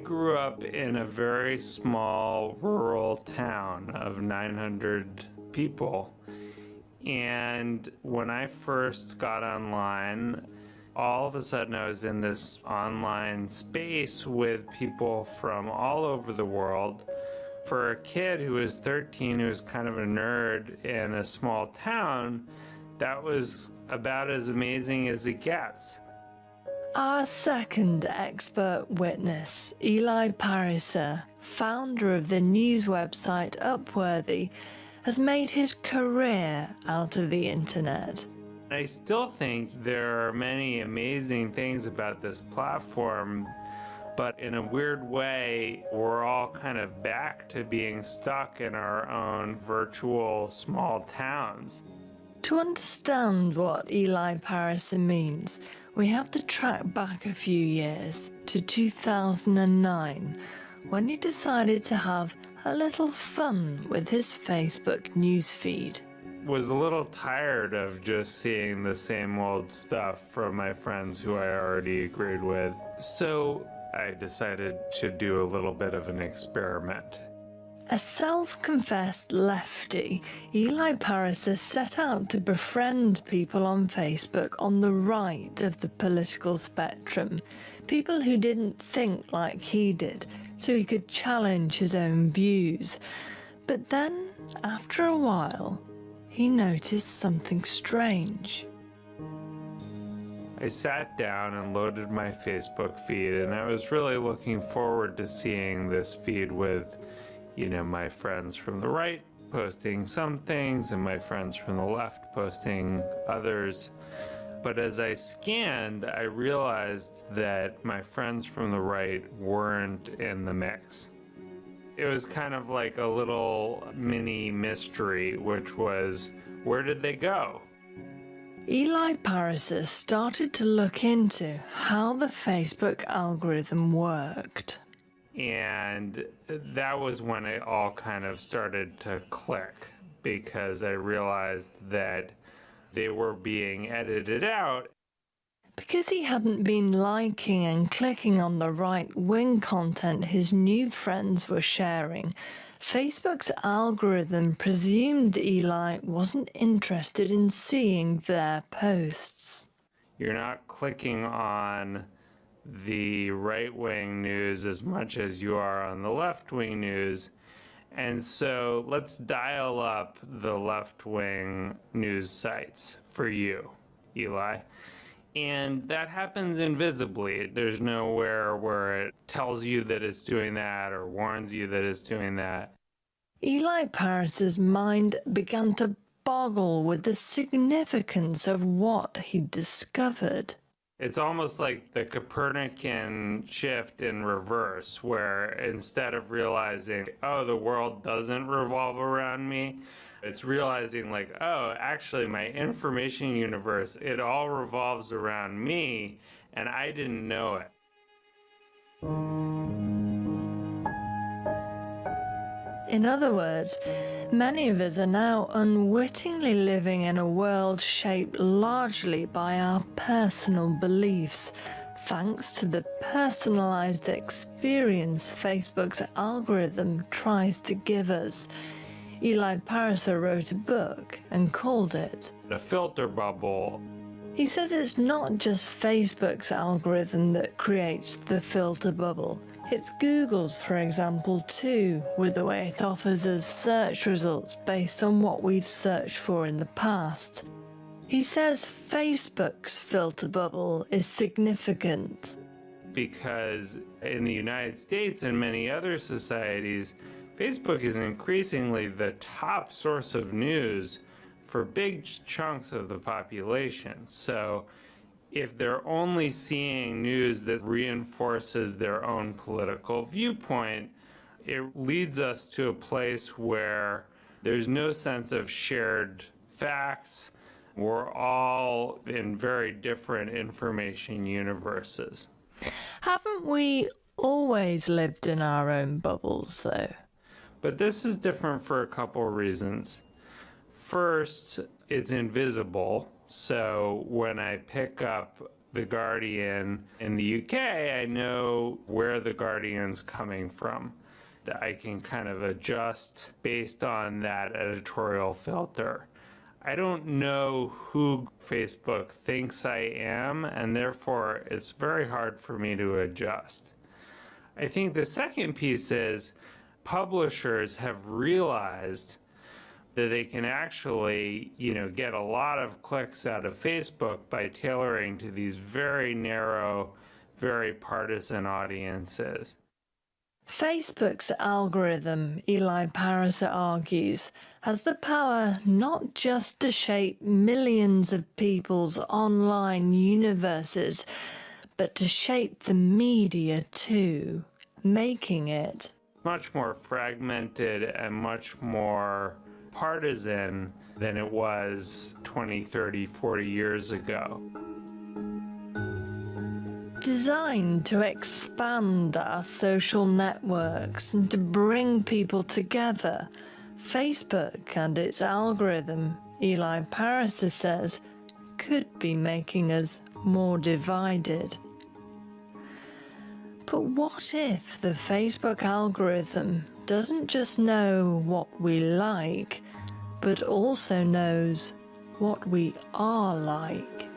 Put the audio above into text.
grew up in a very small rural town of 900 people. And when I first got online, all of a sudden I was in this online space with people from all over the world. For a kid who was 13, who was kind of a nerd in a small town, that was about as amazing as it gets. Our second expert witness, Eli Pariser, founder of the news website Upworthy, has made his career out of the internet. I still think there are many amazing things about this platform, but in a weird way, we're all kind of back to being stuck in our own virtual small towns. To understand what Eli Pariser means, we have to track back a few years to 2009, when he decided to have a little fun with his Facebook newsfeed. Was a little tired of just seeing the same old stuff from my friends who I already agreed with. So I decided to do a little bit of an experiment. A self-confessed lefty, Eli Pariser set out to befriend people on Facebook on the right of the political spectrum, people who didn't think like he did, so he could challenge his own views. But then, after a while, he noticed something strange. I sat down and loaded my Facebook feed, and I was really looking forward to seeing this feed with my friends from the right posting some things and my friends from the left posting others. But as I scanned, I realized that my friends from the right weren't in the mix. It was kind of like a little mini mystery, which was, where did they go? Eli Pariser started to look into how the Facebook algorithm worked. And that was when it all kind of started to click, because I realized that they were being edited out. Because he hadn't been liking and clicking on the right-wing content his new friends were sharing, Facebook's algorithm presumed Eli wasn't interested in seeing their posts. You're not clicking on the right-wing news as much as you are on the left-wing news. And so let's dial up the left-wing news sites for you, Eli. And that happens invisibly. There's nowhere where it tells you that it's doing that or warns you that it's doing that. Eli Pariser's mind began to boggle with the significance of what he'd discovered. It's almost like the Copernican shift in reverse, where instead of realizing, oh, the world doesn't revolve around me, it's realizing like, oh, actually my information universe, it all revolves around me, and I didn't know it. In other words, many of us are now unwittingly living in a world shaped largely by our personal beliefs, thanks to the personalized experience Facebook's algorithm tries to give us. Eli Pariser wrote a book and called it A Filter Bubble. He says it's not just Facebook's algorithm that creates the filter bubble. It's Google's, for example, too, with the way it offers us search results based on what we've searched for in the past. He says Facebook's filter bubble is significant because in the United States and many other societies, Facebook is increasingly the top source of news for big chunks of the population. So if they're only seeing news that reinforces their own political viewpoint, it leads us to a place where there's no sense of shared facts. We're all in very different information universes. Haven't we always lived in our own bubbles, though? But this is different for a couple reasons. First, it's invisible. So when I pick up The Guardian in the UK, I know where the Guardian's coming from. I can kind of adjust based on that editorial filter. I don't know who Facebook thinks I am, and therefore it's very hard for me to adjust. I think the second piece is publishers have realized that they can actually, get a lot of clicks out of Facebook by tailoring to these very narrow, very partisan audiences. Facebook's algorithm, Eli Pariser argues, has the power not just to shape millions of people's online universes, but to shape the media too, making it much more fragmented and much more partisan than it was 20, 30, 40 years ago. Designed to expand our social networks and to bring people together, Facebook and its algorithm, Eli Pariser says, could be making us more divided. But what if the Facebook algorithm doesn't just know what we like, but also knows what we are like?